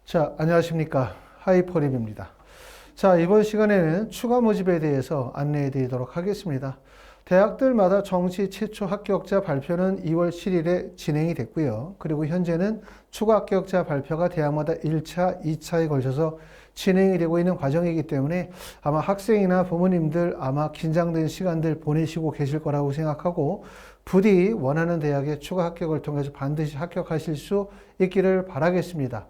자, 안녕하십니까. 하이퍼립입니다. 자, 이번 시간에는 추가 모집에 대해서 안내해 드리도록 하겠습니다. 대학들마다 정시 최초 합격자 발표는 2월 7일에 진행이 됐고요. 그리고 현재는 추가 합격자 발표가 대학마다 1차, 2차에 걸쳐서 진행이 되고 있는 과정이기 때문에 아마 학생이나 부모님들 아마 긴장된 시간들 보내시고 계실 거라고 생각하고 부디 원하는 대학에 추가 합격을 통해서 반드시 합격하실 수 있기를 바라겠습니다.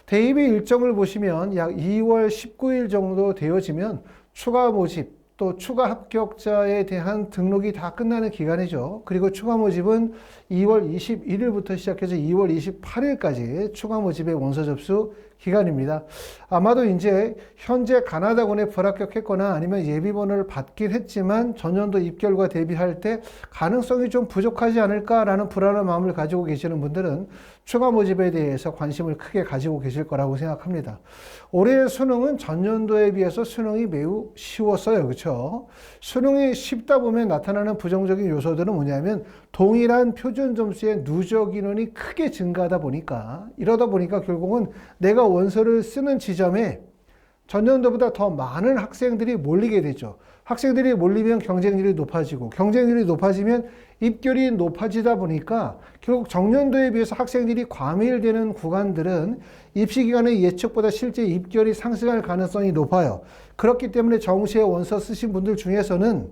대입의 일정을 보시면 약 2월 19일 정도 되어지면 추가 모집 또 추가 합격자에 대한 등록이 다 끝나는 기간이죠. 그리고 추가 모집은 2월 21일부터 시작해서 2월 28일까지 추가 모집의 원서 접수 기간입니다. 아마도 이제 현재 가나다군에 불합격했거나 아니면 예비번호를 받긴 했지만 전년도 입결과 대비할 때 가능성이 좀 부족하지 않을까라는 불안한 마음을 가지고 계시는 분들은 추가 모집에 대해서 관심을 크게 가지고 계실 거라고 생각합니다. 올해의 수능은 전년도에 비해서 수능이 매우 쉬웠어요. 그렇죠? 수능이 쉽다 보면 나타나는 부정적인 요소들은 뭐냐면 동일한 표준 점수의 누적 인원이 크게 증가하다 보니까 이러다 보니까 결국은 내가 원서를 쓰는 지점에 전년도보다 더 많은 학생들이 몰리게 되죠. 학생들이 몰리면 경쟁률이 높아지고 경쟁률이 높아지면 입결이 높아지다 보니까 결국 정년도에 비해서 학생들이 과밀되는 구간들은 입시기간의 예측보다 실제 입결이 상승할 가능성이 높아요. 그렇기 때문에 정시에 원서 쓰신 분들 중에서는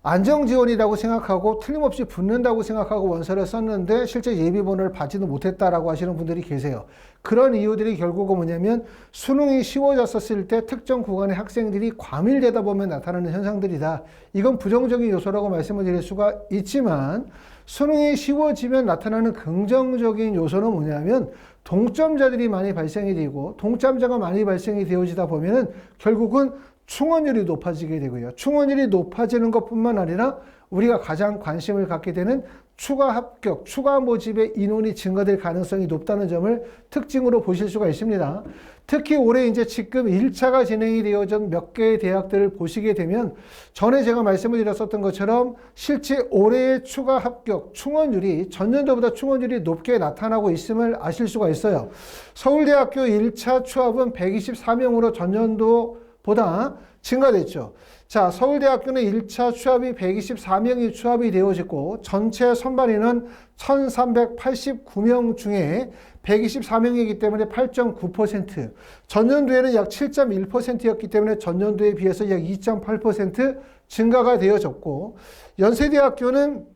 안정지원이라고 생각하고 틀림없이 붙는다고 생각하고 원서를 썼는데 실제 예비번호를 받지는 못했다라고 하시는 분들이 계세요. 그런 이유들이 결국은 뭐냐면 수능이 쉬워졌었을 때 특정 구간의 학생들이 과밀되다 보면 나타나는 현상들이다. 이건 부정적인 요소라고 말씀을 드릴 수가 있지만 수능이 쉬워지면 나타나는 긍정적인 요소는 뭐냐면 동점자들이 많이 발생이 되고 동점자가 많이 발생이 되어지다 보면은 결국은 충원율이 높아지게 되고요. 충원율이 높아지는 것뿐만 아니라 우리가 가장 관심을 갖게 되는 추가 합격, 추가 모집의 인원이 증가될 가능성이 높다는 점을 특징으로 보실 수가 있습니다. 특히 올해 이제 지금 1차가 진행이 되어진 몇 개의 대학들을 보시게 되면 전에 제가 말씀을 드렸었던 것처럼 실제 올해의 추가 합격, 충원율이 전년도보다 충원율이 높게 나타나고 있음을 아실 수가 있어요. 서울대학교 1차 추합은 124명으로 전년도보다 증가됐죠. 자, 서울대학교는 1차 추합이 124명이 추합이 되어졌고 전체 선발인은 1389명 중에 124명이기 때문에 8.9%, 전년도에는 약 7.1%였기 때문에 전년도에 비해서 약 2.8% 증가가 되어졌고 연세대학교는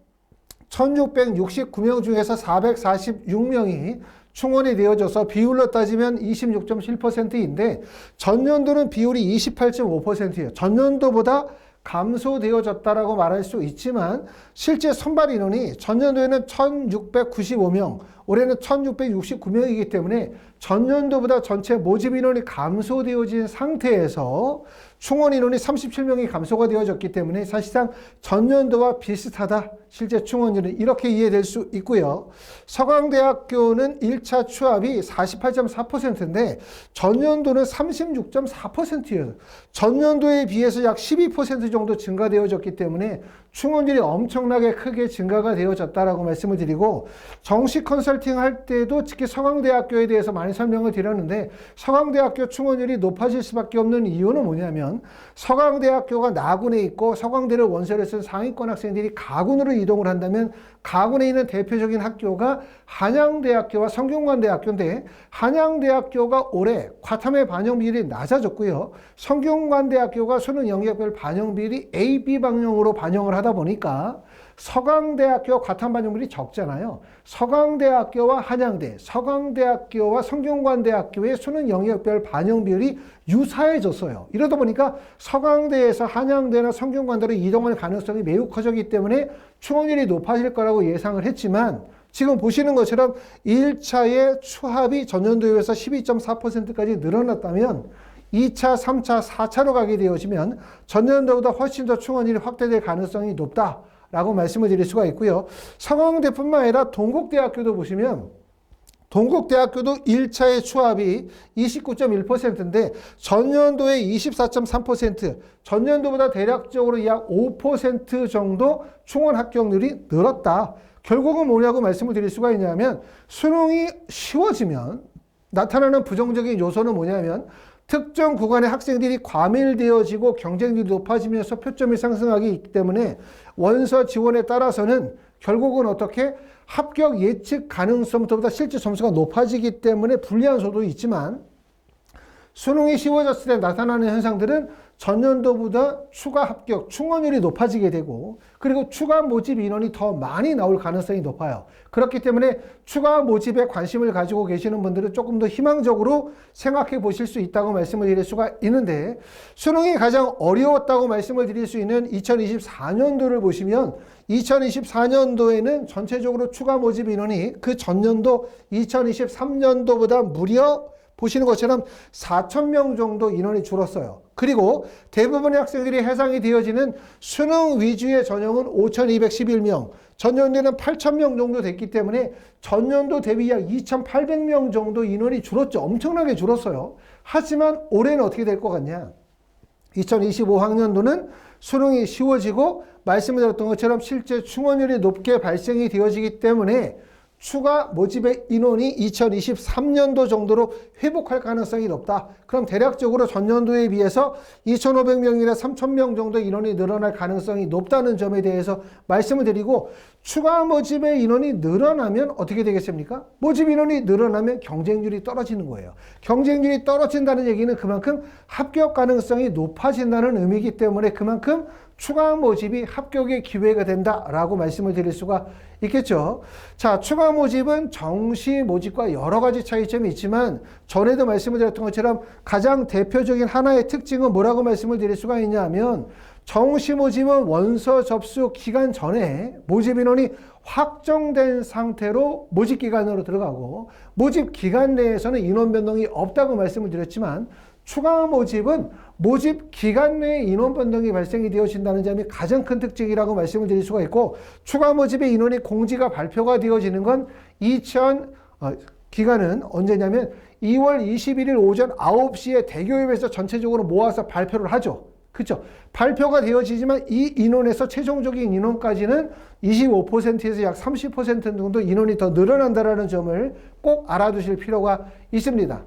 1669명 중에서 446명이 충원이 되어져서 비율로 따지면 26.7%인데 전년도는 비율이 28.5%예요. 전년도보다 감소되어졌다라고 말할 수 있지만 실제 선발 인원이 전년도에는 1695명, 올해는 1669명이기 때문에 전년도보다 전체 모집 인원이 감소되어진 상태에서 충원 인원이 37명이 감소가 되어졌기 때문에 사실상 전년도와 비슷하다. 실제 충원율은 이렇게 이해될 수 있고요. 서강대학교는 1차 추합이 48.4%인데 전년도는 36.4%예요. 전년도에 비해서 약 12% 정도 증가되어졌기 때문에 충원율이 엄청나게 크게 증가가 되어졌다라고 말씀을 드리고 정시 컨설팅 할 때도 특히 서강대학교에 대해서 많이 설명을 드렸는데 서강대학교 충원율이 높아질 수밖에 없는 이유는 뭐냐면 서강대학교가 나군에 있고 서강대를 원서를 쓴 상위권 학생들이 가군으로 이동을 한다면 가군에 있는 대표적인 학교가 한양대학교와 성균관대학교인데 한양대학교가 올해 과탐의 반영 비율이 낮아졌고요. 성균관대학교가 수능 영역별 반영 비율이 A, B 방향으로 반영을 하다 보니까 서강대학교 과탐 반영률이 적잖아요. 서강대학교와 한양대, 서강대학교와 성균관대학교의 수능 영역별 반영 비율이 유사해졌어요. 이러다 보니까 서강대에서 한양대나 성균관대로 이동할 가능성이 매우 커졌기 때문에 충원율이 높아질 거라고 예상을 했지만 지금 보시는 것처럼 1차의 추합이 전년도에 비해서 12.4%까지 늘어났다면 2차, 3차, 4차로 가게 되어지면 전년도보다 훨씬 더 충원율이 확대될 가능성이 높다라고 말씀을 드릴 수가 있고요. 서강대뿐만 아니라 동국대학교도 보시면 동국대학교도 1차의 추합이 29.1%인데 전년도에 24.3%, 전년도보다 대략적으로 약 5% 정도 충원 합격률이 늘었다. 결국은 뭐냐고 말씀을 드릴 수가 있냐면 수능이 쉬워지면 나타나는 부정적인 요소는 뭐냐면 특정 구간의 학생들이 과밀되어지고 경쟁률이 높아지면서 표점이 상승하기 때문에 원서 지원에 따라서는 결국은 어떻게 합격 예측 가능성보다 실제 점수가 높아지기 때문에 불리한 소도 있지만 수능이 쉬워졌을 때 나타나는 현상들은 전년도보다 추가 합격, 충원율이 높아지게 되고 그리고 추가 모집 인원이 더 많이 나올 가능성이 높아요. 그렇기 때문에 추가 모집에 관심을 가지고 계시는 분들은 조금 더 희망적으로 생각해 보실 수 있다고 말씀을 드릴 수가 있는데 수능이 가장 어려웠다고 말씀을 드릴 수 있는 2024년도를 보시면 2024년도에는 전체적으로 추가 모집 인원이 그 전년도 2023년도보다 무려 보시는 것처럼 4,000명 정도 인원이 줄었어요. 그리고 대부분의 학생들이 해당이 되어지는 수능 위주의 전형은 5,211명, 전년도에는 8,000명 정도 됐기 때문에 전년도 대비 약 2,800명 정도 인원이 줄었죠. 엄청나게 줄었어요. 하지만 올해는 어떻게 될 것 같냐? 2025학년도는 수능이 쉬워지고 말씀을 드렸던 것처럼 실제 충원율이 높게 발생이 되어지기 때문에 추가 모집의 인원이 2023년도 정도로 회복할 가능성이 높다. 그럼 대략적으로 전년도에 비해서 2,500명이나 3,000명 정도 인원이 늘어날 가능성이 높다는 점에 대해서 말씀을 드리고 추가 모집의 인원이 늘어나면 어떻게 되겠습니까? 모집 인원이 늘어나면 경쟁률이 떨어지는 거예요. 경쟁률이 떨어진다는 얘기는 그만큼 합격 가능성이 높아진다는 의미이기 때문에 그만큼 추가 모집이 합격의 기회가 된다라고 말씀을 드릴 수가 있겠죠. 자, 추가 모집은 정시 모집과 여러 가지 차이점이 있지만 전에도 말씀을 드렸던 것처럼 가장 대표적인 하나의 특징은 뭐라고 말씀을 드릴 수가 있냐면 정시 모집은 원서 접수 기간 전에 모집 인원이 확정된 상태로 모집 기간으로 들어가고 모집 기간 내에서는 인원 변동이 없다고 말씀을 드렸지만 추가 모집은 모집 기간 내에 인원 변동이 발생이 되어진다는 점이 가장 큰 특징이라고 말씀을 드릴 수가 있고 추가 모집의 인원이 공지가 발표가 되어지는 건 기간은 언제냐면 2월 21일 오전 9시에 대교협에서 전체적으로 모아서 발표를 하죠. 그렇죠? 발표가 되어지지만 이 인원에서 최종적인 인원까지는 25%에서 약 30% 정도 인원이 더 늘어난다는 점을 꼭 알아두실 필요가 있습니다.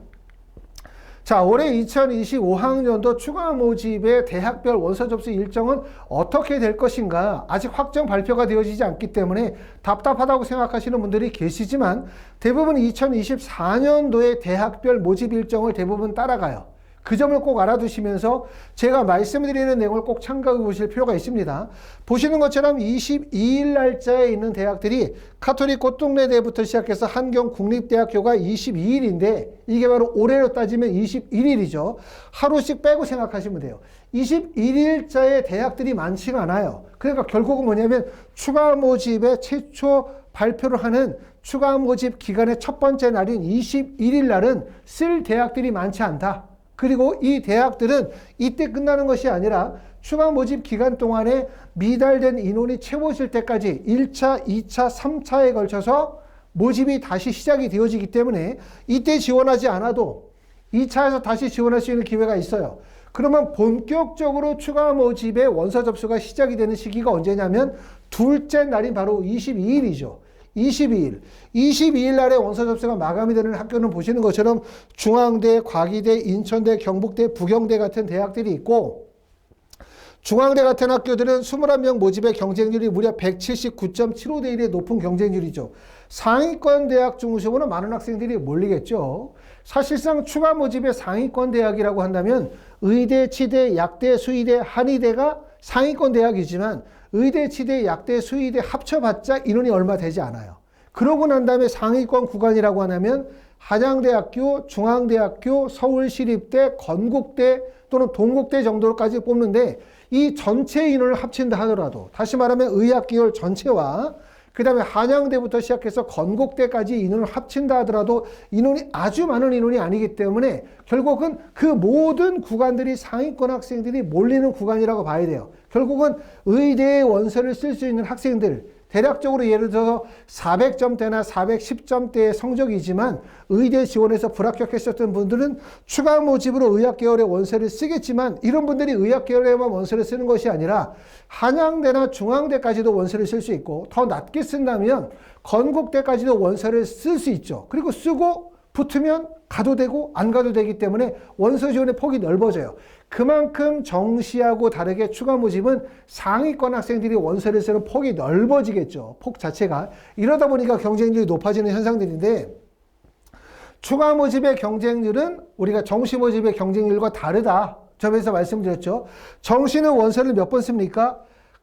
자, 올해 2025학년도 추가 모집의 대학별 원서 접수 일정은 어떻게 될 것인가 아직 확정 발표가 되어지지 않기 때문에 답답하다고 생각하시는 분들이 계시지만 대부분 2024년도의 대학별 모집 일정을 대부분 따라가요. 그 점을 꼭 알아두시면서 제가 말씀드리는 내용을 꼭 참고해 보실 필요가 있습니다. 보시는 것처럼 22일 날짜에 있는 대학들이 카톨릭 꽃동네대부터 시작해서 한경국립대학교가 22일인데 이게 바로 올해로 따지면 21일이죠. 하루씩 빼고 생각하시면 돼요. 21일자의 대학들이 많지가 않아요. 그러니까 결국은 뭐냐면 추가 모집의 최초 발표를 하는 추가 모집 기간의 첫 번째 날인 21일 날은 쓸 대학들이 많지 않다. 그리고 이 대학들은 이때 끝나는 것이 아니라 추가 모집 기간 동안에 미달된 인원이 채워질 때까지 1차, 2차, 3차에 걸쳐서 모집이 다시 시작이 되어지기 때문에 이때 지원하지 않아도 2차에서 다시 지원할 수 있는 기회가 있어요. 그러면 본격적으로 추가 모집의 원서 접수가 시작이 되는 시기가 언제냐면 둘째 날인 바로 22일이죠. 22일 날에 원서 접수가 마감이 되는 학교는 보시는 것처럼 중앙대, 과기대, 인천대, 경북대, 부경대 같은 대학들이 있고 중앙대 같은 학교들은 21명 모집의 경쟁률이 무려 179.75대 1의 높은 경쟁률이죠. 상위권 대학 중심으로 많은 학생들이 몰리겠죠. 사실상 추가 모집의 상위권 대학이라고 한다면 의대, 치대, 약대, 수의대, 한의대가 상위권 대학이지만 의대, 치대, 약대, 수의대 합쳐봤자 인원이 얼마 되지 않아요. 그러고 난 다음에 상위권 구간이라고 하면 한양대학교, 중앙대학교, 서울시립대, 건국대 또는 동국대 정도까지 뽑는데 이 전체 인원을 합친다 하더라도 다시 말하면 의학계열 전체와 그 다음에 한양대부터 시작해서 건국대까지 인원을 합친다 하더라도 인원이 아주 많은 인원이 아니기 때문에 결국은 그 모든 구간들이 상위권 학생들이 몰리는 구간이라고 봐야 돼요. 결국은 의대의 원서를 쓸 수 있는 학생들 대략적으로 예를 들어서 400점대나 410점대의 성적이지만 의대 지원에서 불합격했었던 분들은 추가 모집으로 의학계열의 원서를 쓰겠지만 이런 분들이 의학계열에만 원서를 쓰는 것이 아니라 한양대나 중앙대까지도 원서를 쓸 수 있고 더 낮게 쓴다면 건국대까지도 원서를 쓸 수 있죠. 그리고 쓰고 붙으면 가도 되고 안 가도 되기 때문에 원서 지원의 폭이 넓어져요. 그만큼 정시하고 다르게 추가 모집은 상위권 학생들이 원서를 쓰는 폭이 넓어지겠죠. 폭 자체가. 이러다 보니까 경쟁률이 높아지는 현상들인데, 추가 모집의 경쟁률은 우리가 정시 모집의 경쟁률과 다르다 점에서 말씀드렸죠. 정시는 원서를 몇 번 씁니까?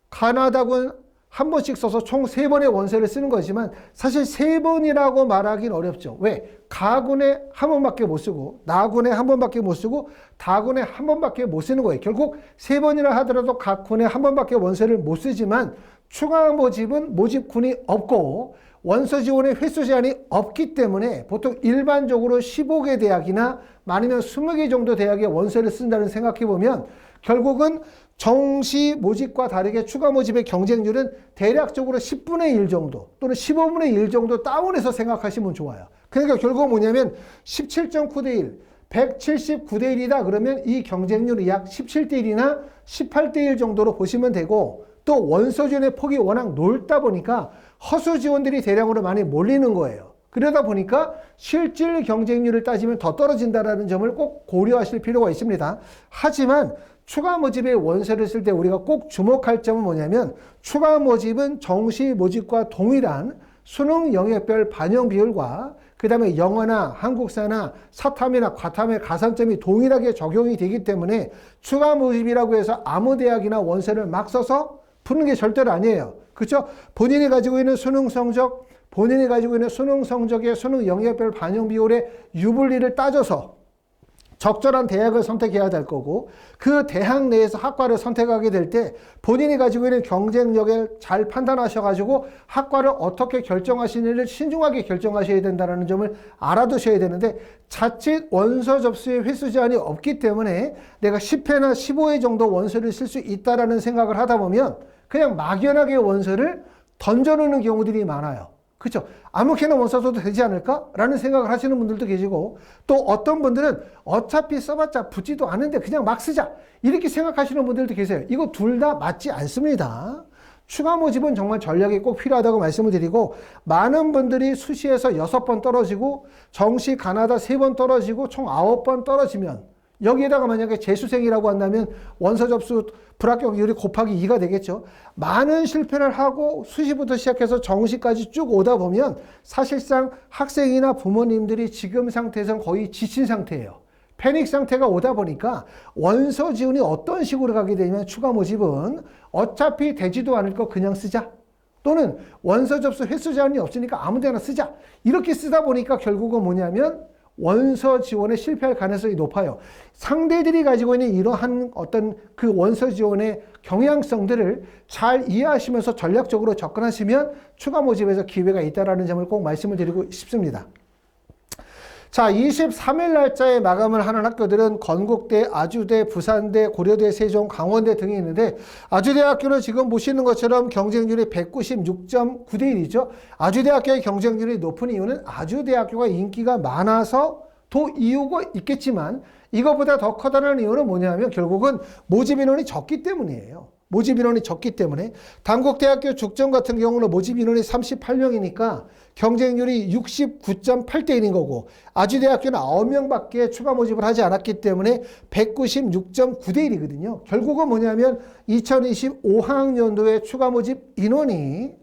가나다군 한 번씩 써서 총 3번의 원서를 쓰는 거지만 사실 3번이라고 말하기는 어렵죠. 왜? 가군에 한 번밖에 못 쓰고 나군에 한 번밖에 못 쓰고 다군에 한 번밖에 못 쓰는 거예요. 결국 3번이라 하더라도 각 군에 한 번밖에 원서를 못 쓰지만 추가 모집은 모집군이 없고 원서 지원의 횟수 제한이 없기 때문에 보통 일반적으로 15개 대학이나 아니면 20개 정도 대학의 원서를 쓴다는 생각해보면 결국은 정시 모집과 다르게 추가 모집의 경쟁률은 대략적으로 10분의 1 정도 또는 15분의 1 정도 다운해서 생각하시면 좋아요. 그러니까 결국은 뭐냐면 17.9대 1, 179대 1이다 그러면 이 경쟁률이 약 17대 1이나 18대 1 정도로 보시면 되고, 또 원서 지원의 폭이 워낙 넓다 보니까 허수 지원들이 대량으로 많이 몰리는 거예요. 그러다 보니까 실질 경쟁률을 따지면 더 떨어진다는 점을 꼭 고려하실 필요가 있습니다. 하지만 추가 모집의 원서를 쓸 때 우리가 꼭 주목할 점은 뭐냐면, 추가 모집은 정시 모집과 동일한 수능 영역별 반영 비율과 그 다음에 영어나 한국사나 사탐이나 과탐의 가산점이 동일하게 적용이 되기 때문에 추가 모집이라고 해서 아무 대학이나 원서를 막 써서 푸는 게 절대로 아니에요. 그렇죠? 본인이 가지고 있는 수능 성적, 본인이 가지고 있는 수능 성적의 수능 영역별 반영 비율의 유불리를 따져서 적절한 대학을 선택해야 될 거고, 그 대학 내에서 학과를 선택하게 될 때 본인이 가지고 있는 경쟁력을 잘 판단하셔가지고 학과를 어떻게 결정하시는지를 신중하게 결정하셔야 된다는 점을 알아두셔야 되는데, 자칫 원서 접수의 횟수 제한이 없기 때문에 내가 10회나 15회 정도 원서를 쓸 수 있다라는 생각을 하다 보면 그냥 막연하게 원서를 던져놓는 경우들이 많아요. 그렇죠? 아무렇게나 원서 써도 되지 않을까? 라는 생각을 하시는 분들도 계시고, 또 어떤 분들은 어차피 써봤자 붙지도 않은데 그냥 막 쓰자, 이렇게 생각하시는 분들도 계세요. 이거 둘 다 맞지 않습니다. 추가 모집은 정말 전략이 꼭 필요하다고 말씀을 드리고, 많은 분들이 수시에서 6번 떨어지고 정시 가나다 3번 떨어지고 총 9번 떨어지면, 여기에다가 만약에 재수생이라고 한다면 원서 접수 불합격률이 곱하기 2가 되겠죠. 많은 실패를 하고 수시부터 시작해서 정시까지 쭉 오다 보면 사실상 학생이나 부모님들이 지금 상태에서는 거의 지친 상태예요. 패닉 상태가 오다 보니까 원서 지원이 어떤 식으로 가게 되냐면, 추가 모집은 어차피 되지도 않을 거 그냥 쓰자, 또는 원서 접수 횟수 제한이 없으니까 아무 데나 쓰자, 이렇게 쓰다 보니까 결국은 뭐냐면 원서 지원에 실패할 가능성이 높아요. 상대들이 가지고 있는 이러한 어떤 그 원서 지원의 경향성들을 잘 이해하시면서 전략적으로 접근하시면 추가 모집에서 기회가 있다는 점을 꼭 말씀을 드리고 싶습니다. 자, 23일 날짜에 마감을 하는 학교들은 건국대, 아주대, 부산대, 고려대, 세종, 강원대 등이 있는데, 아주대학교는 지금 보시는 것처럼 경쟁률이 196.9대 1이죠. 아주대학교의 경쟁률이 높은 이유는 아주대학교가 인기가 많아서 도 이유가 있겠지만, 이것보다 더 커다란 이유는 뭐냐면 결국은 모집 인원이 적기 때문이에요. 모집 인원이 적기 때문에. 단국대학교 죽전 같은 경우는 모집 인원이 38명이니까 경쟁률이 69.8대 1인 거고, 아주대학교는 9명밖에 추가 모집을 하지 않았기 때문에 196.9대 1이거든요. 결국은 뭐냐면 2025학년도에 추가 모집 인원이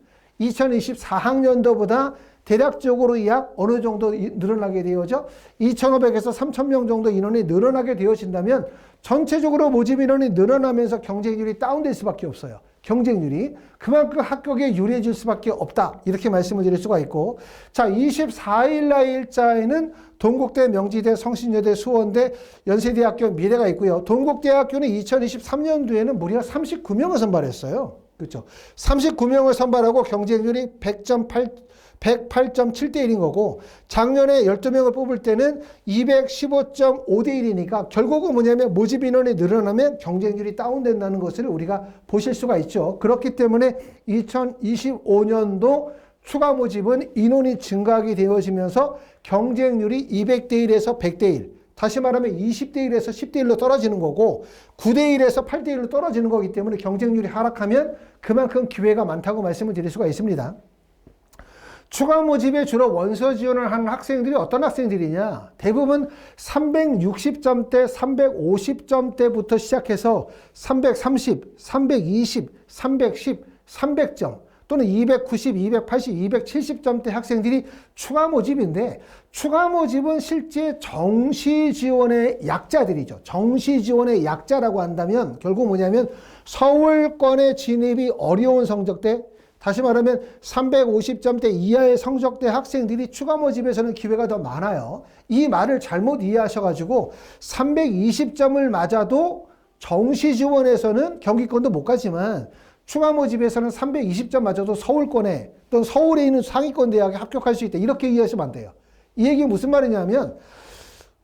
2024학년도보다 대략적으로 약 어느 정도 늘어나게 되어져 2,500에서 3,000명 정도 인원이 늘어나게 되어진다면 전체적으로 모집 인원이 늘어나면서 경쟁률이 다운될 수밖에 없어요. 경쟁률이 그만큼 합격에 유리해질 수밖에 없다, 이렇게 말씀을 드릴 수가 있고, 자, 24일 날짜에는 동국대, 명지대, 성신여대, 수원대, 연세대학교, 미래가 있고요. 동국대학교는 2023년도에는 무려 39명을 선발했어요. 그렇죠? 39명을 선발하고 경쟁률이 108.7대 1인 거고, 작년에 12명을 뽑을 때는 215.5대 1이니까 결국은 뭐냐면 모집 인원이 늘어나면 경쟁률이 다운된다는 것을 우리가 보실 수가 있죠. 그렇기 때문에 2025년도 추가 모집은 인원이 증가하게 되어지면서 경쟁률이 200대 1에서 100대 1, 다시 말하면 20대 1에서 10대 1로 떨어지는 거고 9대 1에서 8대 1로 떨어지는 거기 때문에 경쟁률이 하락하면 그만큼 기회가 많다고 말씀을 드릴 수가 있습니다. 추가 모집에 주로 원서 지원을 하는 학생들이 어떤 학생들이냐? 대부분 360점대, 350점대부터 시작해서 330, 320, 310, 300점 또는 290, 280, 270점대 학생들이 추가 모집인데, 추가 모집은 실제 정시 지원의 약자들이죠. 정시 지원의 약자라고 한다면 결국 뭐냐면 서울권의 진입이 어려운 성적대, 다시 말하면 350점대 이하의 성적대 학생들이 추가 모집에서는 기회가 더 많아요. 이 말을 잘못 이해하셔가지고 320점을 맞아도 정시 지원에서는 경기권도 못 가지만 추가 모집에서는 320점 맞아도 서울권에 또는 서울에 있는 상위권 대학에 합격할 수 있다. 이렇게 이해하시면 안 돼요. 이 얘기 무슨 말이냐면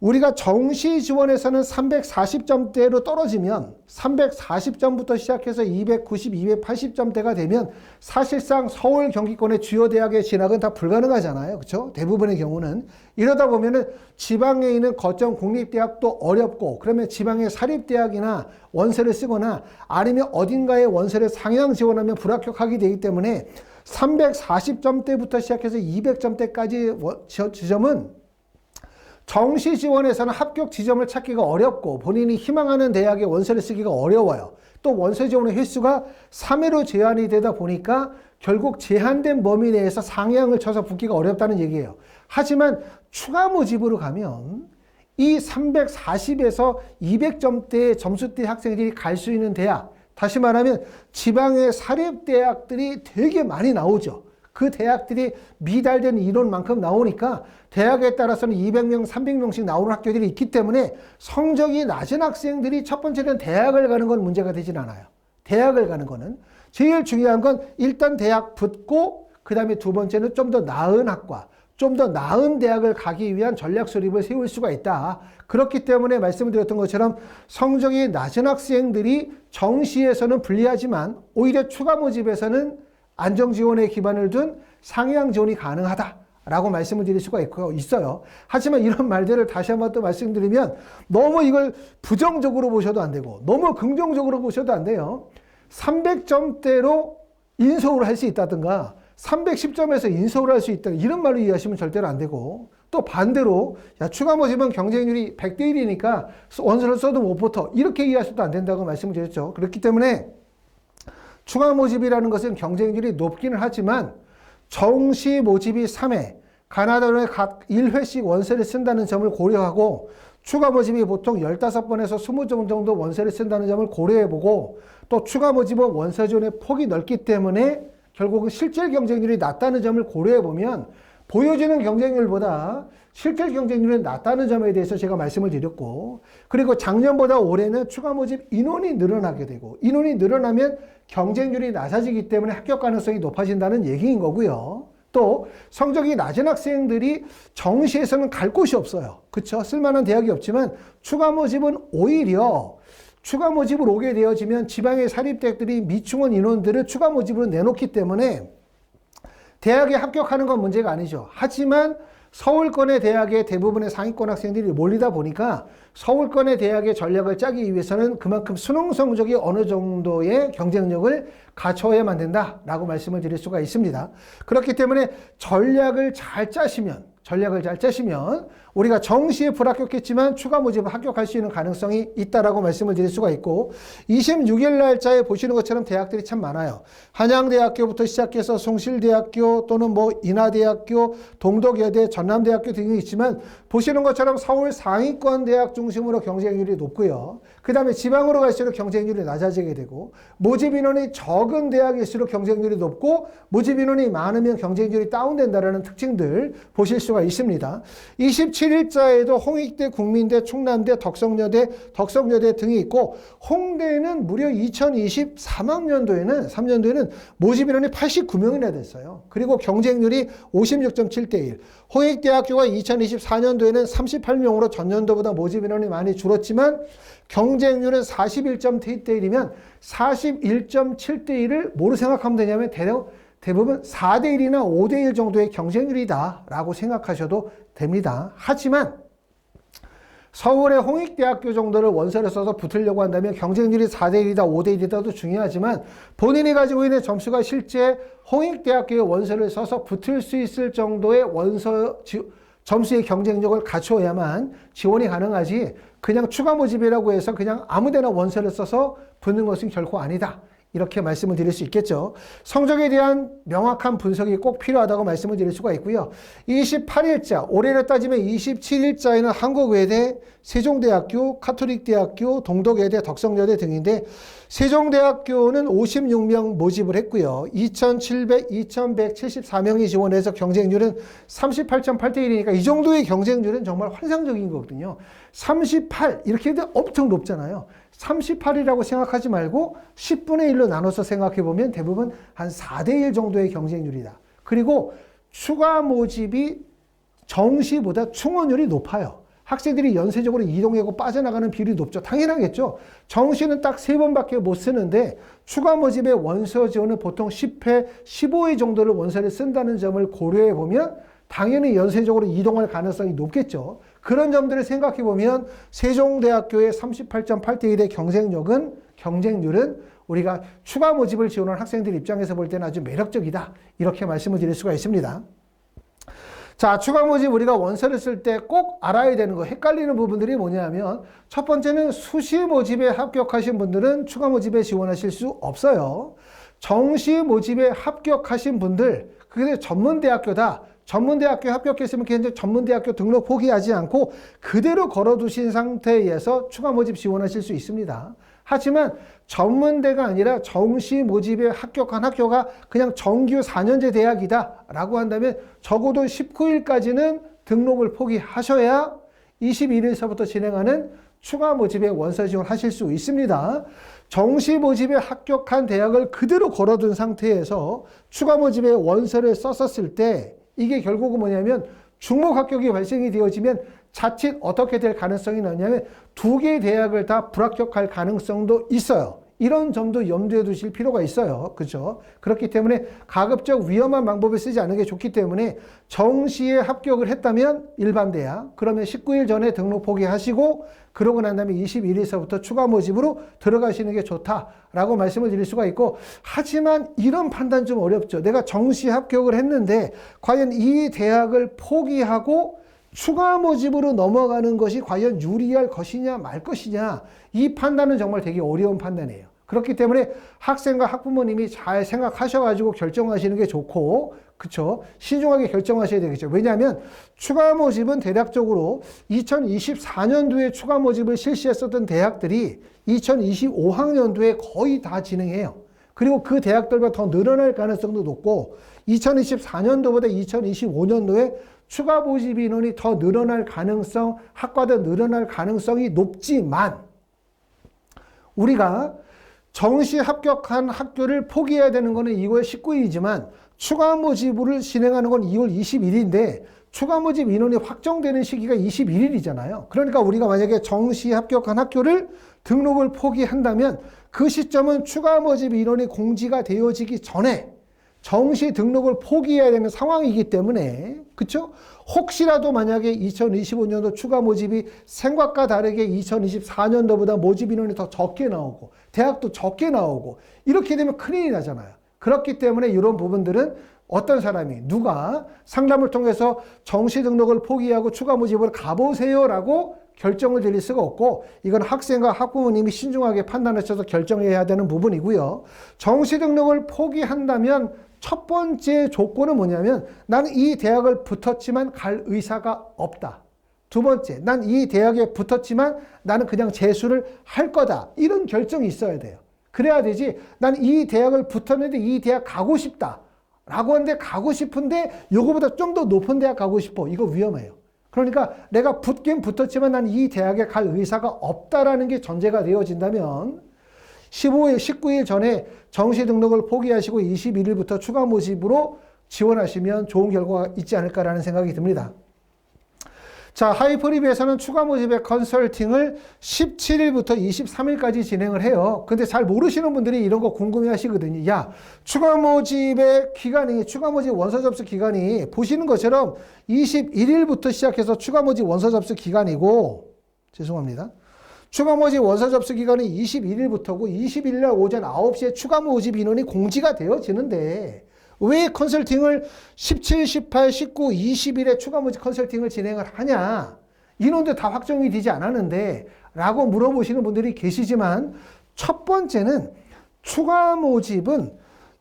우리가 정시 지원에서는 340점대로 떨어지면 340점부터 시작해서 290, 280점대가 되면 사실상 서울 경기권의 주요 대학의 진학은 다 불가능하잖아요. 그렇죠? 대부분의 경우는. 이러다 보면은 지방에 있는 거점 공립대학도 어렵고, 그러면 지방의 사립대학이나 원서를 쓰거나 아니면 어딘가에 원서를 상향 지원하면 불합격하게 되기 때문에 340점대부터 시작해서 200점대까지 지점은 정시 지원에서는 합격 지점을 찾기가 어렵고 본인이 희망하는 대학에 원서를 쓰기가 어려워요. 또 원서 지원의 횟수가 3회로 제한이 되다 보니까 결국 제한된 범위 내에서 상향을 쳐서 붙기가 어렵다는 얘기예요. 하지만 추가 모집으로 가면 이 340에서 200점대의 점수대 학생들이 갈 수 있는 대학, 다시 말하면 지방의 사립대학들이 되게 많이 나오죠. 그 대학들이 미달된 인원만큼 나오니까 대학에 따라서는 200명, 300명씩 나오는 학교들이 있기 때문에 성적이 낮은 학생들이 첫 번째는 대학을 가는 건 문제가 되진 않아요. 대학을 가는 거는. 제일 중요한 건 일단 대학 붙고 그 다음에 두 번째는 좀 더 나은 학과, 좀 더 나은 대학을 가기 위한 전략 수립을 세울 수가 있다. 그렇기 때문에 말씀드렸던 것처럼 성적이 낮은 학생들이 정시에서는 불리하지만 오히려 추가 모집에서는 안정 지원에 기반을 둔 상향 지원이 가능하다라고 말씀을 드릴 수가 있어요. 하지만 이런 말들을 다시 한번 또 말씀드리면 너무 이걸 부정적으로 보셔도 안 되고 너무 긍정적으로 보셔도 안 돼요. 300점대로 인서울을 할 수 있다든가 310점에서 인서울을 할 수 있다 이런 말로 이해하시면 절대로 안 되고, 또 반대로 야 추가 모집은 경쟁률이 100대 1이니까 원서를 써도 못 붙어 이렇게 이해하셔도 안 된다고 말씀을 드렸죠. 그렇기 때문에 추가 모집이라는 것은 경쟁률이 높기는 하지만 정시 모집이 3회, 가나다로에 각 1회씩 원서를 쓴다는 점을 고려하고 추가 모집이 보통 15번에서 20번 정도 원서를 쓴다는 점을 고려해보고, 또 추가 모집은 원서 지원의 폭이 넓기 때문에 결국은 실질 경쟁률이 낮다는 점을 고려해보면 보여지는 경쟁률보다 실질 경쟁률이 낮다는 점에 대해서 제가 말씀을 드렸고, 그리고 작년보다 올해는 추가 모집 인원이 늘어나게 되고, 인원이 늘어나면 경쟁률이 낮아지기 때문에 합격 가능성이 높아진다는 얘기인 거고요. 또 성적이 낮은 학생들이 정시에서는 갈 곳이 없어요. 그렇죠? 쓸만한 대학이 없지만 추가 모집은 오히려 추가 모집을 오게 되어지면 지방의 사립대학들이 미충원 인원들을 추가 모집으로 내놓기 때문에 대학에 합격하는 건 문제가 아니죠. 하지만 서울권의 대학의 대부분의 상위권 학생들이 몰리다 보니까 서울권의 대학의 전략을 짜기 위해서는 그만큼 수능 성적이 어느 정도의 경쟁력을 갖춰야만 된다라고 말씀을 드릴 수가 있습니다. 그렇기 때문에 전략을 잘 짜시면 우리가 정시에 불합격했지만 추가 모집을 합격할 수 있는 가능성이 있다라고 말씀을 드릴 수가 있고, 26일 날짜에 보시는 것처럼 대학들이 참 많아요. 한양대학교부터 시작해서 송실대학교 또는 인하대학교, 동덕여대, 전남대학교 등이 있지만 보시는 것처럼 서울 상위권 대학 중심으로 경쟁률이 높고요. 그 다음에 지방으로 갈수록 경쟁률이 낮아지게 되고, 모집 인원이 적은 대학일수록 경쟁률이 높고 모집 인원이 많으면 경쟁률이 다운된다는 특징들 보실 수가 있습니다. 27일자에도 홍익대, 국민대, 충남대, 덕성여대 등이 있고, 홍대는 무려 2023학년도에는 3년도에는 모집 인원이 89명이나 됐어요. 그리고 경쟁률이 56.7대 1. 홍익대학교가 2024년도에는 38명으로 전년도보다 모집 인원이 많이 줄었지만 경쟁률은 41.7대 1이면 41.7대 1을 뭐로 생각하면 되냐면 대부분 4대 1이나 5대 1 정도의 경쟁률이다 라고 생각하셔도 됩니다. 하지만 서울의 홍익대학교 정도를 원서를 써서 붙으려고 한다면 경쟁률이 4대1이다, 5대1이다도 중요하지만 본인이 가지고 있는 점수가 실제 홍익대학교의 원서를 써서 붙을 수 있을 정도의 점수의 경쟁력을 갖춰야만 지원이 가능하지 그냥 추가 모집이라고 해서 그냥 아무데나 원서를 써서 붙는 것은 결코 아니다. 이렇게 말씀을 드릴 수 있겠죠. 성적에 대한 명확한 분석이 꼭 필요하다고 말씀을 드릴 수가 있고요. 28일자, 올해로 따지면 27일자에는 한국외대, 세종대학교, 카톨릭대학교, 동덕외대, 덕성여대 등인데 세종대학교는 56명 모집을 했고요. 2174명이 지원해서 경쟁률은 38.8대 1이니까 이 정도의 경쟁률은 정말 환상적인 거거든요. 38 이렇게 해도 엄청 높잖아요. 38이라고 생각하지 말고 10분의 1로 나눠서 생각해 보면 대부분 한 4대 1 정도의 경쟁률이다. 그리고 추가 모집이 정시보다 충원율이 높아요. 학생들이 연쇄적으로 이동하고 빠져나가는 비율이 높죠. 당연하겠죠. 정시는 딱 3번밖에 못 쓰는데 추가 모집의 원서 지원은 보통 10회, 15회 정도를 원서를 쓴다는 점을 고려해 보면 당연히 연쇄적으로 이동할 가능성이 높겠죠. 그런 점들을 생각해 보면 세종대학교의 38.8대 1의 경쟁률은 우리가 추가 모집을 지원한 학생들 입장에서 볼 때는 아주 매력적이다. 이렇게 말씀을 드릴 수가 있습니다. 자, 추가 모집 우리가 원서를 쓸 때 꼭 알아야 되는 거, 헷갈리는 부분들이 뭐냐면 첫 번째는 수시 모집에 합격하신 분들은 추가 모집에 지원하실 수 없어요. 정시 모집에 합격하신 분들, 그게 전문대학교다. 전문대학교에 합격했으면 그냥 전문대학교 등록 포기하지 않고 그대로 걸어두신 상태에서 추가 모집 지원하실 수 있습니다. 하지만 전문대가 아니라 정시 모집에 합격한 학교가 그냥 정규 4년제 대학이다 라고 한다면 적어도 19일까지는 등록을 포기하셔야 21일서부터 진행하는 추가 모집에 원서 지원하실 수 있습니다. 정시 모집에 합격한 대학을 그대로 걸어둔 상태에서 추가 모집에 원서를 썼었을 때 이게 결국은 뭐냐면 중복 합격이 발생이 되어지면 자칫 어떻게 될 가능성이 나냐면 2개의 대학을 다 불합격할 가능성도 있어요. 이런 점도 염두에 두실 필요가 있어요. 그렇죠? 그렇기 때문에 가급적 위험한 방법을 쓰지 않는 게 좋기 때문에 정시에 합격을 했다면 일반 대학, 그러면 19일 전에 등록 포기하시고 그러고 난 다음에 21일서부터 추가 모집으로 들어가시는 게 좋다라고 말씀을 드릴 수가 있고, 하지만 이런 판단 좀 어렵죠. 내가 정시 합격을 했는데 과연 이 대학을 포기하고 추가 모집으로 넘어가는 것이 과연 유리할 것이냐 말 것이냐, 이 판단은 정말 되게 어려운 판단이에요. 그렇기 때문에 학생과 학부모님이 잘 생각하셔가지고 결정하시는 게 좋고, 그쵸? 신중하게 결정하셔야 되겠죠. 왜냐하면 추가 모집은 대략적으로 2024년도에 추가 모집을 실시했었던 대학들이 2025학년도에 거의 다 진행해요. 그리고 그 대학들과 더 늘어날 가능성도 높고 2024년도보다 2025년도에 추가 모집 인원이 더 늘어날 가능성, 학과도 늘어날 가능성이 높지만 우리가 정시 합격한 학교를 포기해야 되는 것은 2월 19일이지만 추가 모집을 진행하는 건 2월 21일인데 추가 모집 인원이 확정되는 시기가 21일이잖아요. 그러니까 우리가 만약에 정시 합격한 학교를 등록을 포기한다면 그 시점은 추가 모집 인원이 공지가 되어지기 전에 정시 등록을 포기해야 되는 상황이기 때문에, 그쵸? 혹시라도 만약에 2025년도 추가 모집이 생각과 다르게 2024년도보다 모집 인원이 더 적게 나오고 대학도 적게 나오고 이렇게 되면 큰일이 나잖아요. 그렇기 때문에 이런 부분들은 어떤 사람이 누가 상담을 통해서 정시 등록을 포기하고 추가 모집을 가보세요라고 결정을 드릴 수가 없고, 이건 학생과 학부모님이 신중하게 판단하셔서 결정해야 되는 부분이고요. 정시 등록을 포기한다면 첫 번째 조건은 뭐냐면 나는 이 대학을 붙었지만 갈 의사가 없다. 두 번째, 난 이 대학에 붙었지만 나는 그냥 재수를 할 거다. 이런 결정이 있어야 돼요. 그래야 되지. 난 이 대학을 붙었는데 이 대학 가고 싶다 라고 하는데 가고 싶은데 요거보다 좀 더 높은 대학 가고 싶어. 이거 위험해요. 그러니까 내가 붙긴 붙었지만 난 이 대학에 갈 의사가 없다라는 게 전제가 되어진다면 19일 전에 정시 등록을 포기하시고 21일부터 추가 모집으로 지원하시면 좋은 결과가 있지 않을까라는 생각이 듭니다. 자, 하이퍼립에서는 추가 모집의 컨설팅을 17일부터 23일까지 진행을 해요. 근데 잘 모르시는 분들이 이런 거 궁금해 하시거든요. 야, 추가 모집의 기간이, 추가 모집 원서 접수 기간이 보시는 것처럼 21일부터 시작해서 추가 모집 원서 접수 기간이고, 죄송합니다. 추가 모집 원서 접수 기간은 21일부터고 21일 날 오전 9시에 추가 모집 인원이 공지가 되어지는데 왜 컨설팅을 17, 18, 19, 20일에 추가 모집 컨설팅을 진행을 하냐? 인원도 다 확정이 되지 않았는데 라고 물어보시는 분들이 계시지만 첫 번째는 추가 모집은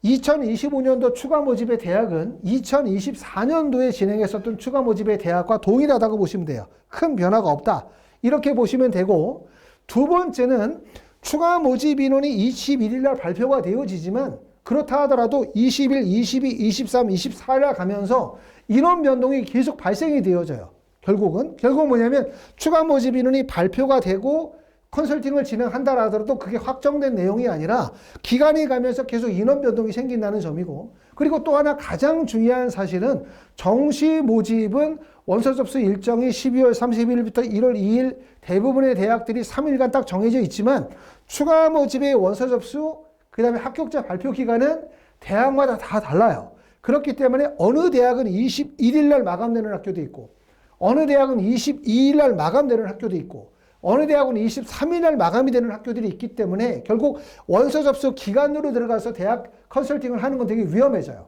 2025년도 추가 모집의 대학은 2024년도에 진행했었던 추가 모집의 대학과 동일하다고 보시면 돼요. 큰 변화가 없다. 이렇게 보시면 되고 두 번째는 추가 모집 인원이 21일 날 발표가 되어지지만 그렇다 하더라도 20일, 22, 23, 24일 날 가면서 인원 변동이 계속 발생이 되어져요. 결국 뭐냐면 추가 모집 인원이 발표가 되고 컨설팅을 진행한다 하더라도 그게 확정된 내용이 아니라 기간이 가면서 계속 인원 변동이 생긴다는 점이고 그리고 또 하나 가장 중요한 사실은 정시 모집은 원서 접수 일정이 12월 30일부터 1월 2일 대부분의 대학들이 3일간 딱 정해져 있지만 추가 모집의 원서 접수 그 다음에 합격자 발표 기간은 대학마다 다 달라요. 그렇기 때문에 어느 대학은 21일 날 마감되는 학교도 있고 어느 대학은 22일 날 마감되는 학교도 있고 어느 대학은 23일 날 마감이 되는 학교들이 있기 때문에 결국 원서 접수 기간으로 들어가서 대학 컨설팅을 하는 건 되게 위험해져요.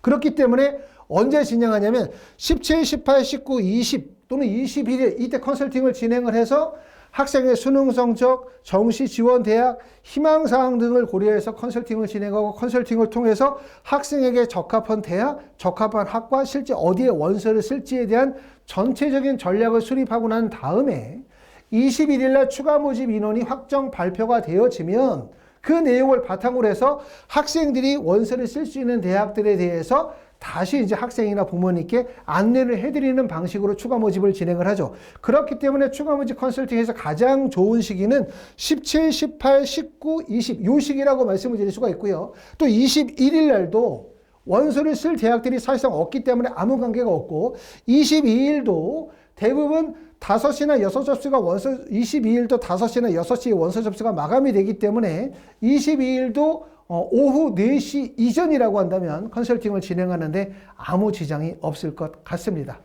그렇기 때문에 언제 진행하냐면 17, 18, 19, 20 또는 21일 이때 컨설팅을 진행을 해서 학생의 수능 성적, 정시 지원 대학, 희망사항 등을 고려해서 컨설팅을 진행하고 컨설팅을 통해서 학생에게 적합한 대학, 적합한 학과, 실제 어디에 원서를 쓸지에 대한 전체적인 전략을 수립하고 난 다음에 21일 날 추가 모집 인원이 확정 발표가 되어지면 그 내용을 바탕으로 해서 학생들이 원서를 쓸 수 있는 대학들에 대해서 다시 이제 학생이나 부모님께 안내를 해드리는 방식으로 추가 모집을 진행을 하죠. 그렇기 때문에 추가 모집 컨설팅에서 가장 좋은 시기는 17, 18, 19, 20 요 시기라고 말씀을 드릴 수가 있고요. 또 21일 날도 원서를 쓸 대학들이 사실상 없기 때문에 아무 관계가 없고 22일도 대부분 5시나 6 접수가 원서 22일도 5시나 6시에 원서 접수가 마감이 되기 때문에 22일도 오후 4시 이전이라고 한다면 컨설팅을 진행하는데 아무 지장이 없을 것 같습니다.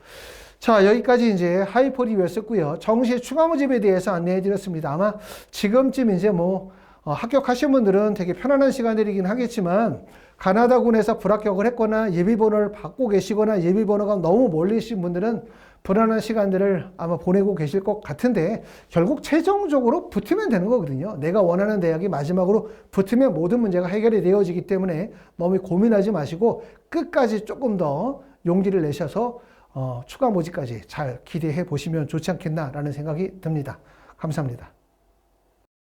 자, 여기까지 이제 하이퍼 리뷰였었고요. 정시 추가 모집에 대해서 안내해 드렸습니다. 아마 지금쯤 이제 합격하신 분들은 되게 편안한 시간들이긴 하겠지만 가나다군에서 불합격을 했거나 예비번호를 받고 계시거나 예비번호가 너무 멀리신 분들은 불안한 시간들을 아마 보내고 계실 것 같은데 결국 최종적으로 붙으면 되는 거거든요. 내가 원하는 대학이 마지막으로 붙으면 모든 문제가 해결이 되어지기 때문에 너무 고민하지 마시고 끝까지 조금 더 용기를 내셔서 추가 모집까지 잘 기대해 보시면 좋지 않겠나라는 생각이 듭니다. 감사합니다.